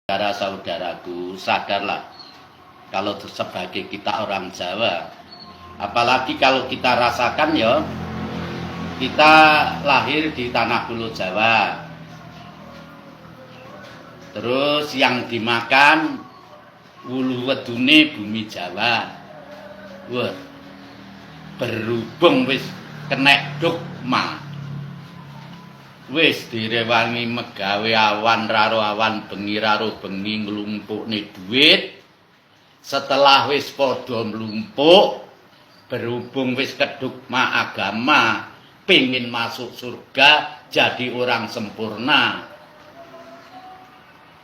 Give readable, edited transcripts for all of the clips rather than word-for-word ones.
Saudara-saudaraku, sadarlah kalau sebagai kita orang Jawa, apalagi kalau kita rasakan ya, kita lahir di tanah Pulau Jawa. Terus yang dimakan wulu wedune bumi Jawa. Wah, berhubung wis kenek dogma. Wis direwangi megawe awan raro awan bengi raro bengi nglumpukne dhuwit. Setelah wis padha mlumpuk, berhubung wis kedogma agama, pengin masuk surga, jadi orang sempurna.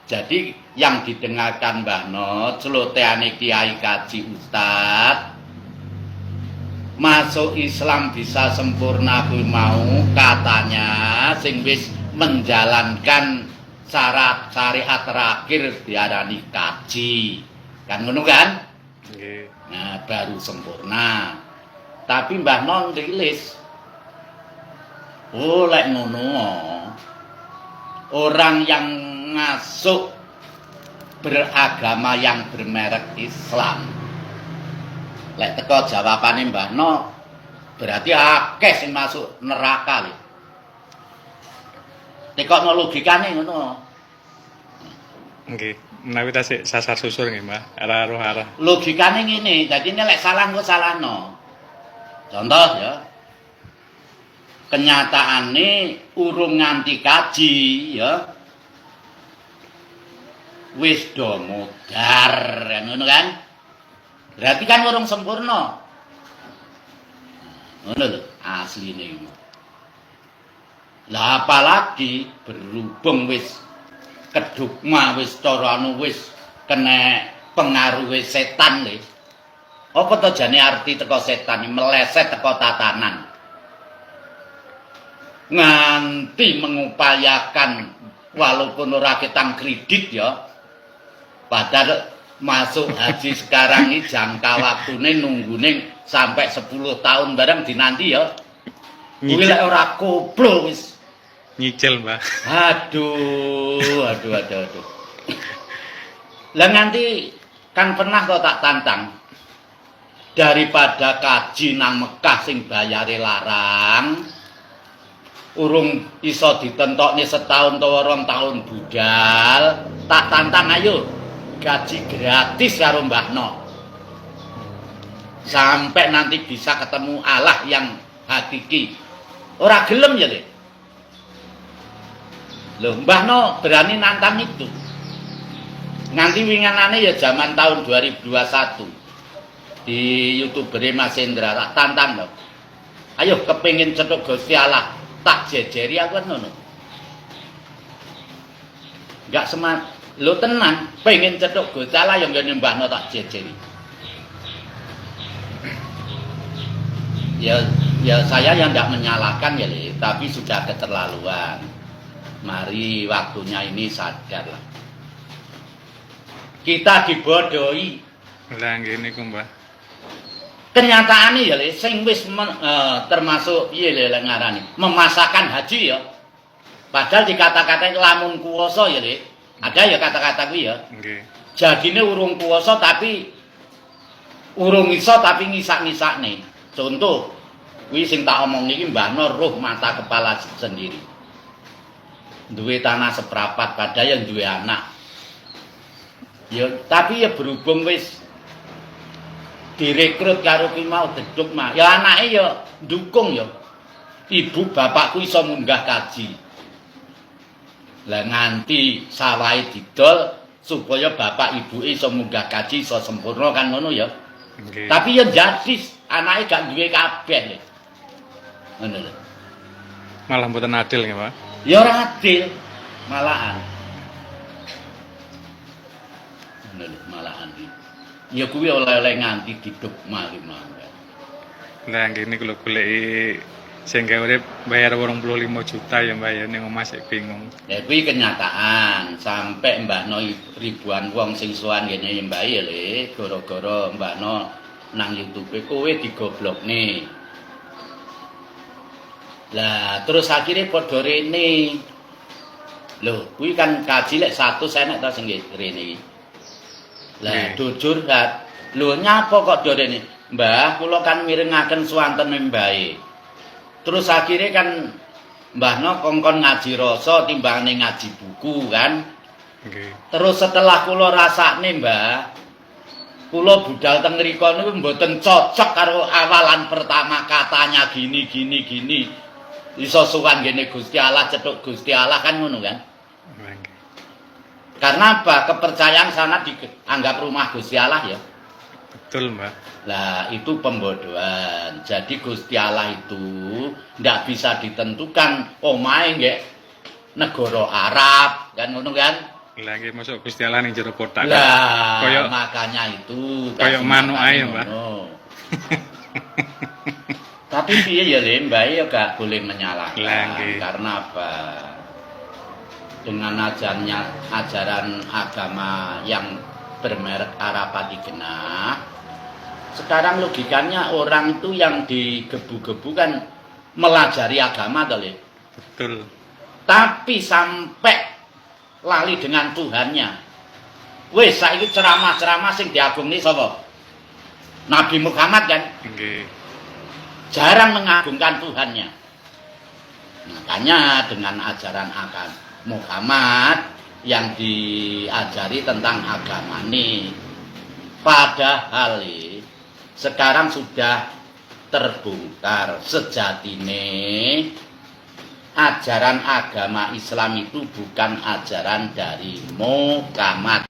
Jadi yang didengarkan Mbah Not, celoteane Kiai Kaji Ustad, masuk Islam bisa sempurna kuwi mau katanya sing wis menjalankan syarat syariat terakhir diarani kaji. Kan ngono kan? Nggih. Nah, baru sempurna. Tapi Mbah Non rilis. Oh, lek ngono. Orang yang masuk beragama yang bermerek Islam, lek teko jawabane Mbah No, berarti akeh sing masuk neraka lho. Tekokno logikane ngono. Nggih, menawi tasik sasar susur nggih, Mbah. Arah. Logikane ngene, dadi nek salah kok salahno. Contoh ya. Kenyataane urung nganti kaji ya. Wis do modar, ngono kan? Berarti kan urung sempurna. Ngono lho, asline. Lah apalagi berhubung wis kedogma wis cara anu wis kena pengaruh setan lho. Apa to jane arti teko setan meleset teko tatanan. Nganti mengupayakan walaupun ora ketang kredit ya. Padahal masuk haji sekarang ini jangka waktune nunggune sampai 10 tahun bareng dinanti ya. Kuwi lek ora koplo wis nyicil, Mbah. Aduh. Lah nganti kan pernah kok tak tantang. Daripada kaji nang Mekah sing bayare larang, urung iso ditentokne setahun utawa 2 tahun budal, tak tantang ayo gaji gratis karo Mbah No. Sampai nanti bisa ketemu Allah yang hakiki. Ora gelem ya, Le. Loh, Mbah No berani nantang itu. Nganti winganane ya zaman tahun 2021. Di YouTuber Mas Hendra tak tantang lho. Ayo kepengin cetuk Gusti Allah, tak jejeri aku kan ngono. Enggak seman, lho tenan, pengen cetuk Gusti Allah yang ngene Mbah No tak jejeri. Ya saya yang tidak menyalahkan ya, Le, tapi sudah keterlaluan. Mari waktunya ini sadarlah. Kita dibodohi. Lah nggih niku, Mbah. Kenyataane ya Le, sing wis termasuk piye Le ngarani, memasakkan haji ya. Padahal dikata-katain lamun kuwasa ya Le. Ada ya kata-kata kuwi ya. Nggih. Jadine urung kuwasa tapi urung iso tapi ngisak-ngisakne. Contoh, kuwi sing tak omong iki Mbah No roh mata kepala sendiri. Duwe tanah seprapat padahal yang duwe anak. Ya, tapi ya berhubung wis direkrut karo ki mau deduk mah. Ya anake ya ndukung ya. Ibu bapakku iso munggah kaji. Lah nganti sawahe didol supaya bapak ibuke iso munggah kaji iso sempurna kan ngono ya. Okay. Tapi ya jadi anake gak duwe kabeh. Ngono lho. Malah mboten adil nggih, Pak. Ya ora adil malahan. Ngono lho malahan iki. Ya kuwi oleh-oleh nganti didogma ki mangga. Lah nggih niku lho goleki sing gawe urip bayar 25 juta ya, Mbah ya ning omah sik bingung. Ya kuwi kenyataan, sampai Mbah No ribuan wong sing sowan ngene Mbah ya Le, gara-gara Mbah No nang YouTube kowe digoblokne. Lah terus akhirnya padha rene. Lho, kuwi kan kaji lek 100 enek ta sing rene iki. Lah, jujur hat. Lho, nyapa kok do rene? Mbah, kula kan mirengaken swanten mbae. Terus akhirnya kan mbahno kongkon ngaji rasa timbangane ngaji buku kan. Nggih. Terus setelah kula rasakne, Mbah, kula budal teng mriku niku mboten cocok karo awalan pertama katanya gini. Iso sowan ngene Gusti Allah, cethuk Gusti Allah kan ngono kan. Nggih. Karena apa? Kepercayaan sana dianggap rumah Gusti Allah ya. Betul, Mbak. Lah itu pembodohan. Jadi Gusti Allah itu ndak bisa ditentukan omahe nggih negara Arab kan ngono kan. Lah nggih masuk Gusti Allah ning jero kotak. Lah Koyok makanya itu koyok manuk ae, Mbak. Tapi piye ya Le, Mbak ya gak boleh menyalahkan. Lah, nggih. Karena apa? Dengan ajaran agama yang bermerek Arapati Genah, sekarang logikanya orang itu yang digebu-gebu kan melajari agama toh Le. Betul. Tapi sampai lali dengan Tuhannya. Wes saiki ceramah-ceramah sing diagungni sapa? Nabi Muhammad kan Nggih. jarang mengagungkan Tuhannya. Makanya dengan ajaran akan Muhammad yang diajari tentang agama ini, padahal sekarang sudah terbongkar sejatine ajaran agama Islam itu bukan ajaran dari Muhammad.